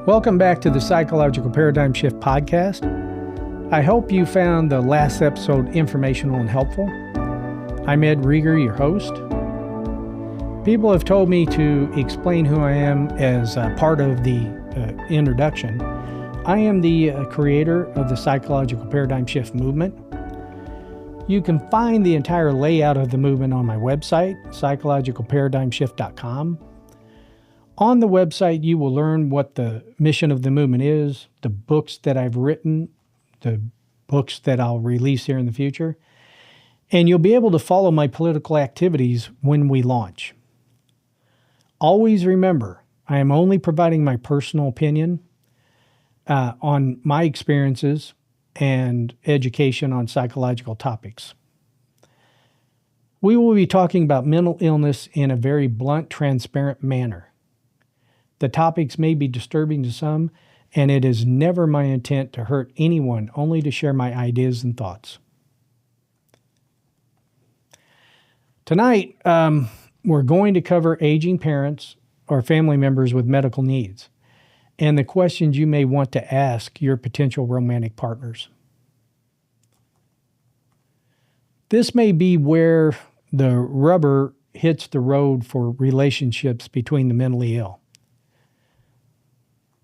Welcome back to the Psychological Paradigm Shift podcast. I hope you found the last episode informational and helpful. I'm Ed Rieger, your host. People have told me to explain who I am as part of the introduction. I am the creator of the Psychological Paradigm Shift movement. You can find the entire layout of the movement on my website, psychologicalparadigmshift.com. On the website, you will learn what the mission of the movement is, the books that I've written, the books that I'll release here in the future, and you'll be able to follow my political activities when we launch. Always remember, I am only providing my personal opinion on my experiences and education on psychological topics. We will be talking about mental illness in a very blunt, transparent manner. The topics may be disturbing to some, and it is never my intent to hurt anyone, only to share my ideas and thoughts. Tonight, we're going to cover aging parents or family members with medical needs and the questions you may want to ask your potential romantic partners. This may be where the rubber hits the road for relationships between the mentally ill.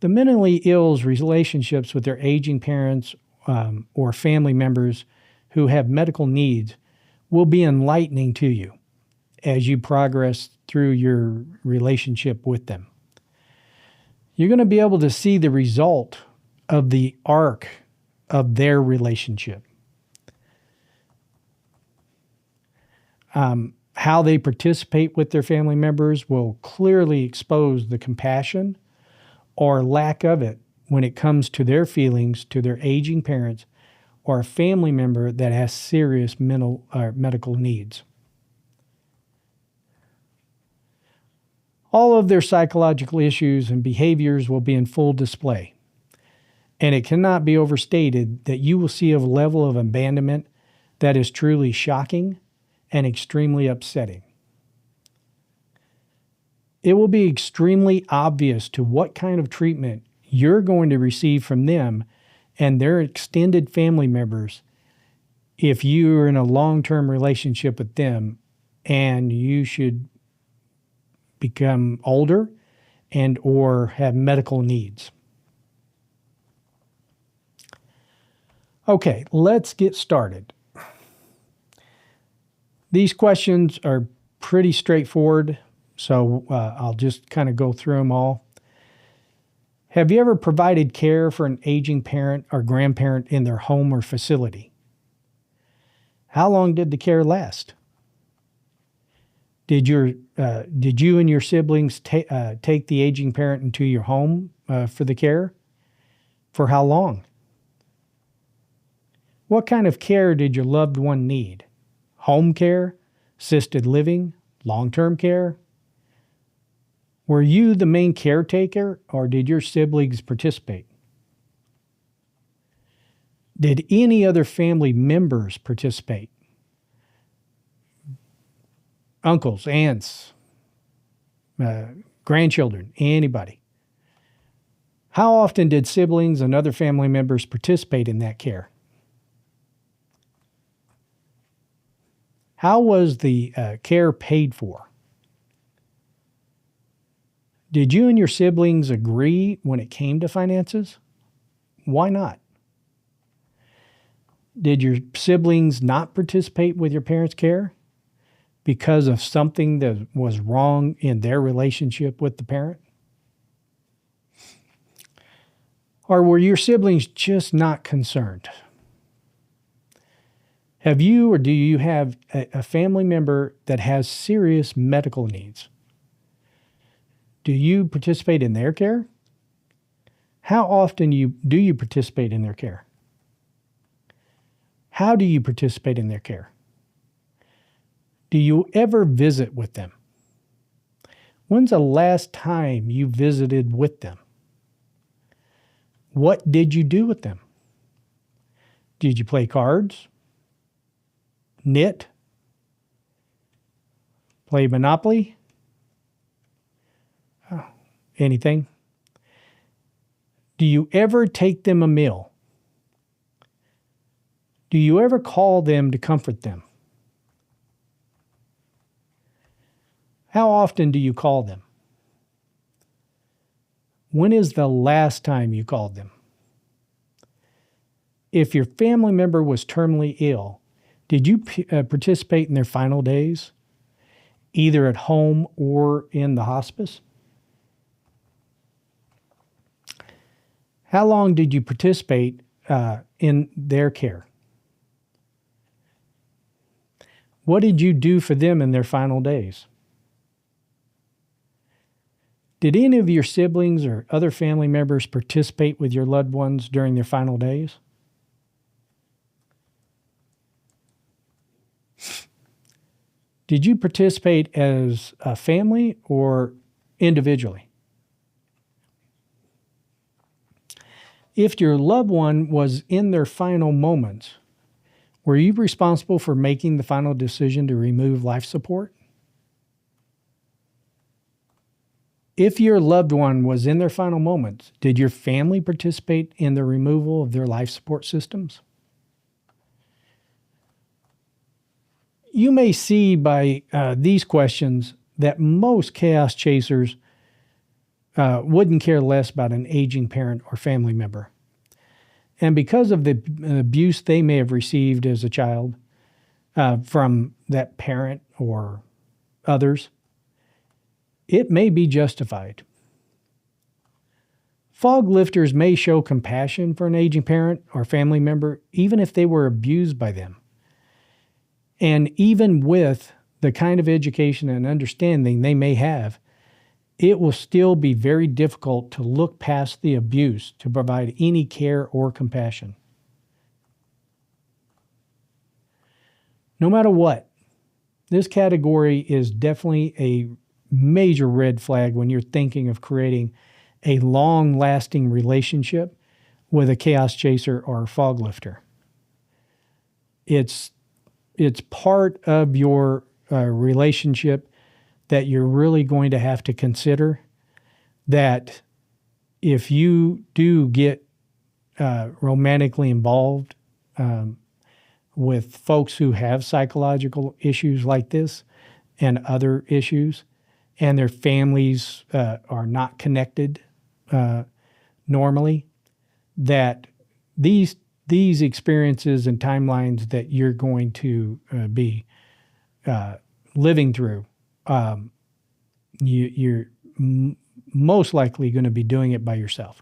The mentally ill's relationships with their aging parents or family members who have medical needs will be enlightening to you as you progress through your relationship with them. You're going to be able to see the result of the arc of their relationship. How they participate with their family members will clearly expose the compassion or lack of it when it comes to their feelings to their aging parents or a family member that has serious mental or medical needs. All of their psychological issues and behaviors will be in full display, and it cannot be overstated that you will see a level of abandonment that is truly shocking and extremely upsetting. It will be extremely obvious to what kind of treatment you're going to receive from them and their extended family members if you're in a long-term relationship with them and you should become older and or have medical needs. Okay, let's get started. These questions are pretty straightforward. So I'll just kind of go through them all. Have you ever provided care for an aging parent or grandparent in their home or facility? How long did the care last? Did you and your siblings take the aging parent into your home for the care? For how long? What kind of care did your loved one need? Home care, assisted living, long-term care? Were you the main caretaker, or did your siblings participate? Did any other family members participate? Uncles, aunts, grandchildren, anybody? How often did siblings and other family members participate in that care? How was the care paid for? Did you and your siblings agree when it came to finances? Why not? Did your siblings not participate with your parents' care because of something that was wrong in their relationship with the parent? Or were your siblings just not concerned? Have you or do you have a family member that has serious medical needs? Do you participate in their care? How often do you participate in their care? How do you participate in their care? Do you ever visit with them? When's the last time you visited with them? What did you do with them? Did you play cards? Knit? Play Monopoly? Anything? Do you ever take them a meal? Do you ever call them to comfort them? How often do you call them? When is the last time you called them? If your family member was terminally ill, did you participate in their final days, either at home or in the hospice? How long did you participate in their care? What did you do for them in their final days? Did any of your siblings or other family members participate with your loved ones during their final days? Did you participate as a family or individually? If your loved one was in their final moments, were you responsible for making the final decision to remove life support? If your loved one was in their final moments, did your family participate in the removal of their life support systems? You may see by these questions that most chaos chasers wouldn't care less about an aging parent or family member. And because of the abuse they may have received as a child from that parent or others, it may be justified. Fog lifters may show compassion for an aging parent or family member, even if they were abused by them. And even with the kind of education and understanding they may have, it will still be very difficult to look past the abuse to provide any care or compassion. No matter what, this category is definitely a major red flag when you're thinking of creating a long-lasting relationship with a chaos chaser or a fog lifter. It's part of your relationship that you're really going to have to consider, that if you do get romantically involved with folks who have psychological issues like this and other issues, and their families are not connected normally, that these experiences and timelines that you're going to be living through, you're most likely going to be doing it by yourself.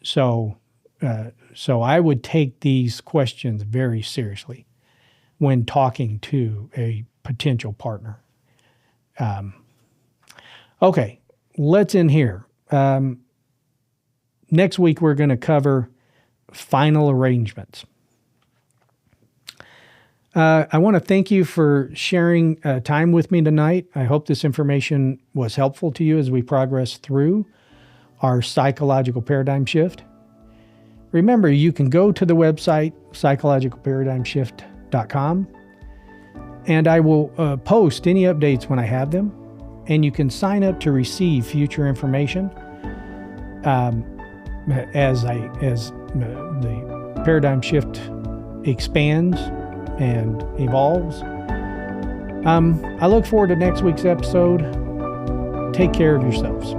So I would take these questions very seriously when talking to a potential partner. Okay, let's end here. Next week, we're going to cover final arrangements. I want to thank you for sharing time with me tonight. I hope this information was helpful to you as we progress through our psychological paradigm shift. Remember, you can go to the website, psychologicalparadigmshift.com, and I will post any updates when I have them. And you can sign up to receive future information as the paradigm shift expands and evolves. I look forward to next week's episode. Take care of yourselves.